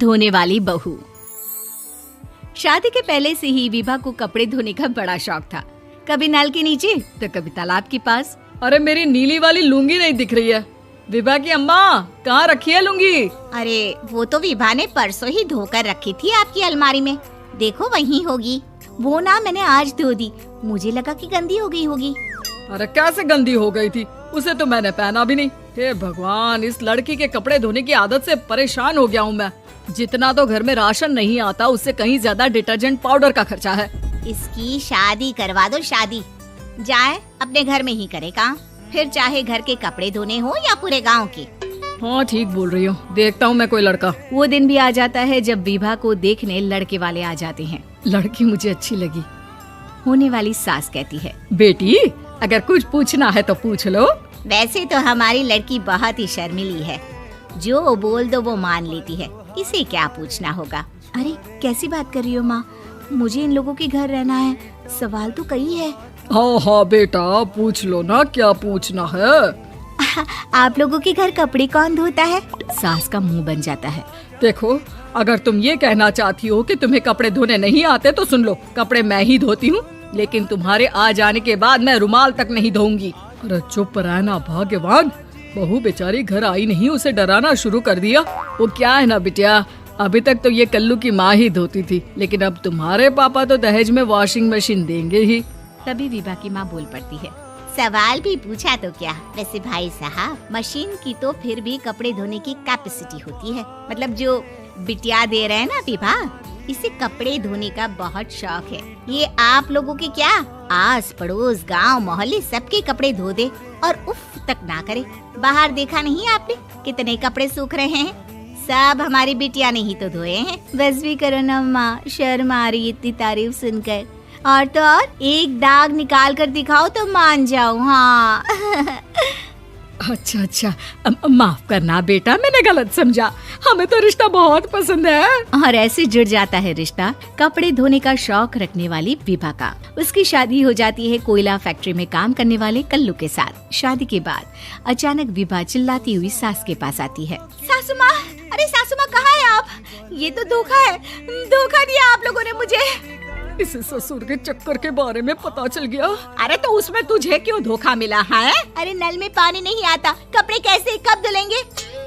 धोने वाली बहू। शादी के पहले से ही विभा को कपड़े धोने का बड़ा शौक था। कभी नल के नीचे तो कभी तालाब के पास। अरे मेरी नीली वाली लुंगी नहीं दिख रही है। विभा की अम्मा, कहाँ रखी है लुंगी? अरे वो तो विभा ने परसों ही धोकर रखी थी आपकी अलमारी में, देखो वहीं होगी। वो ना मैंने आज धो दी, मुझे लगा कि गंदी हो गई होगी। अरे कैसे गंदी हो गई थी, उसे तो मैंने पहना भी नहीं। हे भगवान, इस लड़की के कपड़े धोने की आदत से परेशान हो गया हूँ मैं। जितना तो घर में राशन नहीं आता, उससे कहीं ज्यादा डिटर्जेंट पाउडर का खर्चा है। इसकी शादी करवा दो, शादी जाए अपने घर में ही करे काम, फिर चाहे घर के कपड़े धोने हो या पूरे गांव के। हाँ ठीक बोल रही हो, देखता हूँ मैं कोई लड़का। वो दिन भी आ जाता है जब विभा को देखने लड़के वाले आ जाते हैं। लड़की मुझे अच्छी लगी। होने वाली सास कहती है, बेटी अगर कुछ पूछना है तो पूछ लो। वैसे तो हमारी लड़की बहुत ही शर्मीली है, जो बोल दो वो मान लेती है, इसे क्या पूछना होगा। अरे कैसी बात कर रही हो माँ, मुझे इन लोगों के घर रहना है, सवाल तो कई है। हाँ हाँ बेटा, पूछ लो ना, क्या पूछना है। आप लोगों के घर कपड़े कौन धोता है? सास का मुंह बन जाता है। देखो, अगर तुम ये कहना चाहती हो कि तुम्हें कपड़े धोने नहीं आते तो सुन लो, कपड़े मैं ही धोती हूँ, लेकिन तुम्हारे आ जाने के बाद मैं रुमाल तक नहीं धोऊंगी। अरे चुप रहना भाग्यवान, बहू बेचारी घर आई नहीं, उसे डराना शुरू कर दिया। वो क्या है ना बिटिया, अभी तक तो ये कल्लू की माँ ही धोती थी, लेकिन अब तुम्हारे पापा तो दहेज में वॉशिंग मशीन देंगे ही। तभी विभा की माँ बोल पड़ती है, सवाल भी पूछा तो क्या। वैसे भाई साहब, मशीन की तो फिर भी कपड़े धोने की कैपेसिटी होती है, मतलब जो बिटिया दे रहे हैं ना विभा, इसे कपड़े धोने का बहुत शौक है। ये आप लोगों के क्या, आस पड़ोस गांव मोहल्ले सबके कपड़े धो दे और उफ तक ना करे। बाहर देखा नहीं आपने कितने कपड़े सूख रहे हैं, सब हमारी बिटिया ने ही तो धोए हैं। बस भी करो ना माँ, शर्म आ रही इतनी तारीफ सुनकर। और तो और एक दाग निकाल कर दिखाओ तो मान जाऊँ। हाँ अच्छा, माफ करना बेटा, मैंने गलत समझा, हमें तो रिश्ता बहुत पसंद है। और ऐसे जुड़ जाता है रिश्ता कपड़े धोने का शौक रखने वाली विभा का। उसकी शादी हो जाती है कोयला फैक्ट्री में काम करने वाले कल्लू के साथ। शादी के बाद अचानक विभा चिल्लाती हुई सास के पास आती है, सासू माँ, अरे सासू माँ कहाँ है आप? ये तो धोखा है, धोखा दिया आप लोगों ने मुझे। इसे ससुर के चक्कर के बारे में पता चल गया। अरे तो उसमें तुझे क्यों धोखा मिला है? अरे नल में पानी नहीं आता, कपड़े कैसे कब धुलेंगे?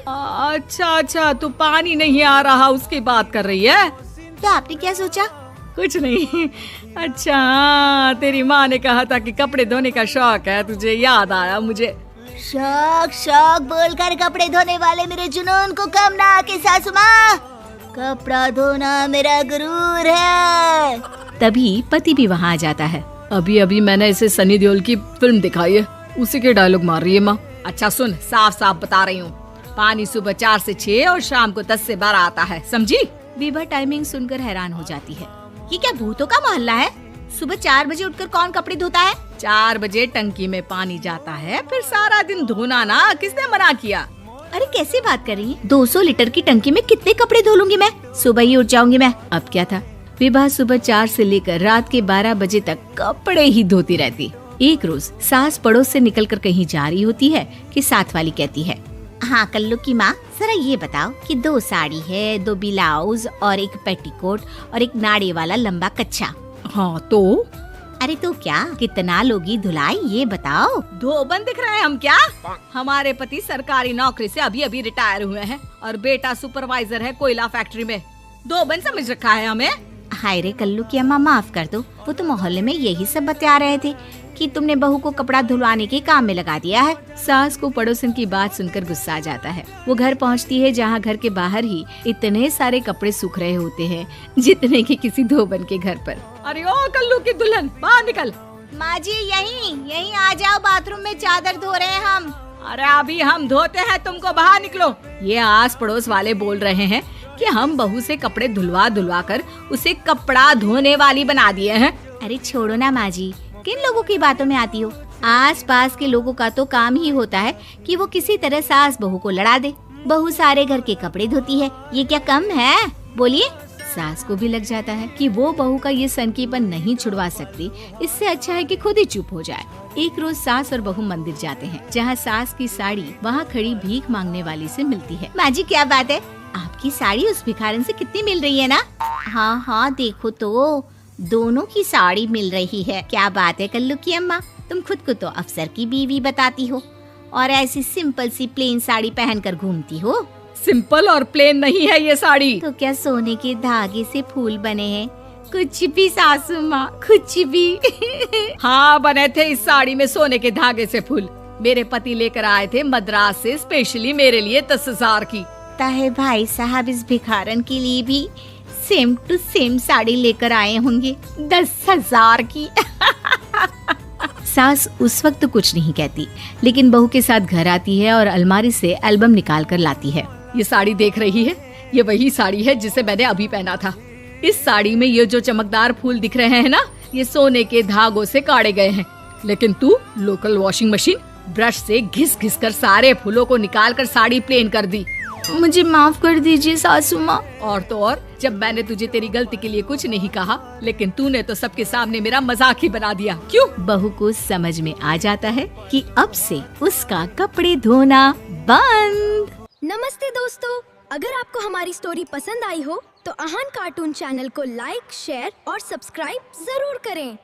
अच्छा, तू पानी नहीं आ रहा उसकी बात कर रही है। तो आपने क्या सोचा? कुछ नहीं। अच्छा, तेरी माँ ने कहा था कि कपड़े धोने का शौक है तुझे, याद आया मुझे। शौक बोलकर कपड़े धोने वाले मेरे जुनून को कम ना आके सासू माँ, कपड़ा धोना मेरा गुरूर है। तभी पति भी वहाँ आ जाता है। अभी मैंने इसे सनी देओल की फिल्म दिखाई है, उसी के डायलॉग मार रही है माँ। अच्छा सुन, साफ बता रही हूँ, पानी सुबह 4 से 6 और शाम को 10 से 12 आता है, समझी? विभा टाइमिंग सुनकर हैरान हो जाती है। ये क्या भूतों का मोहल्ला है? सुबह 4 बजे उठकर कौन कपड़े धोता है? 4 बजे टंकी में पानी जाता है, फिर सारा दिन धोना ना, किसने मना किया? अरे कैसी बात कर रही है, 200 लीटर की टंकी में कितने कपड़े धो लूंगी मैं, सुबह ही उठ जाऊंगी मैं। अब क्या था, विभा सुबह 4 से लेकर रात के 12 बजे तक कपड़े ही धोती रहती। एक रोज सास पड़ोस से निकलकर कहीं जा रही होती है कि साथ वाली कहती है, हाँ कल्लू की माँ, जरा ये बताओ कि 2 साड़ी है, 2 ब्लाउज और एक पेटीकोट और एक नाड़े वाला लंबा कच्छा। हाँ तो? अरे तो क्या, कितना लोगी धुलाई ये बताओ। धोबन दिख रहे हैं हम क्या? हमारे पति सरकारी नौकरी से अभी रिटायर हुए हैं और बेटा सुपरवाइजर है कोयला फैक्ट्री में। धोबन समझ रखा है हमें? हाय रे कल्लू की अम्मा, माफ कर दो, वो तो मोहल्ले में यही सब बता रहे थे कि तुमने बहू को कपड़ा धुलवाने के काम में लगा दिया है। सास को पड़ोसन की बात सुनकर गुस्सा आ जाता है। वो घर पहुंचती है जहां घर के बाहर ही इतने सारे कपड़े सूख रहे होते हैं जितने कि किसी धोबन के घर पर। अरे ओ कल्लू की दुल्हन, बाहर निकल। माँ जी यहीं आ जाओ, बाथरूम में चादर धो रहे हैं हम। अरे अभी हम धोते हैं, तुमको बाहर निकलो। ये आस पड़ोस वाले बोल रहे हैं कि हम बहू से कपड़े धुलवा कर उसे कपड़ा धोने वाली बना दिए हैं। अरे छोड़ो ना माँ जी, किन लोगों की बातों में आती हो? आस पास के लोगों का तो काम ही होता है कि वो किसी तरह सास बहू को लड़ा दे। बहू सारे घर के कपड़े धोती है, ये क्या कम है? बोलिए। सास को भी लग जाता है कि वो बहू का ये सनकीपन नहीं छुड़वा सकती, इससे अच्छा है कि खुद ही चुप हो जाए। एक रोज सास और बहू मंदिर जाते हैं, जहाँ सास की साड़ी वहाँ खड़ी भीख मांगने वाली से मिलती है। माँ जी क्या बात है, आपकी साड़ी उस भिखारन से कितनी मिल रही है ना? हाँ हाँ देखो तो, दोनों की साड़ी मिल रही है। क्या बात है कल्लू की अम्मा, तुम खुद को तो अफसर की बीवी बताती हो और ऐसी सिंपल सी प्लेन साड़ी पहनकर घूमती हो। सिंपल और प्लेन नहीं है ये साड़ी। तो क्या सोने के धागे से फूल बने हैं? कुछ भी सासू माँ, कुछ भी। हाँ बने थे इस साड़ी में सोने के धागे से फूल। मेरे पति लेकर आए थे मद्रास से स्पेशली मेरे लिए 10,000 की। ताहे भाई साहब इस भिखारन के लिए भी सेम टू सेम साड़ी लेकर आए होंगे 10,000 की। सास उस वक्त तो कुछ नहीं कहती, लेकिन बहू के साथ घर आती है और अलमारी से एल्बम निकाल कर लाती है। ये साड़ी देख रही है, ये वही साड़ी है जिसे मैंने अभी पहना था। इस साड़ी में ये जो चमकदार फूल दिख रहे हैं ना, ये सोने के धागों से काटे गए हैं। लेकिन तू लोकल वॉशिंग मशीन ब्रश से घिस घिस कर सारे फूलों को निकाल कर साड़ी प्लेन कर दी। मुझे माफ कर दीजिए सासू माँ। और तो और, जब मैंने तुझे तेरी गलती के लिए कुछ नहीं कहा, लेकिन तूने तो सबके सामने मेरा मजाक ही बना दिया। क्यों? बहू को समझ में आ जाता है कि अब से उसका कपड़े धोना बंद। नमस्ते दोस्तों, अगर आपको हमारी स्टोरी पसंद आई हो तो आहान कार्टून चैनल को लाइक, शेयर और सब्सक्राइब जरूर करें।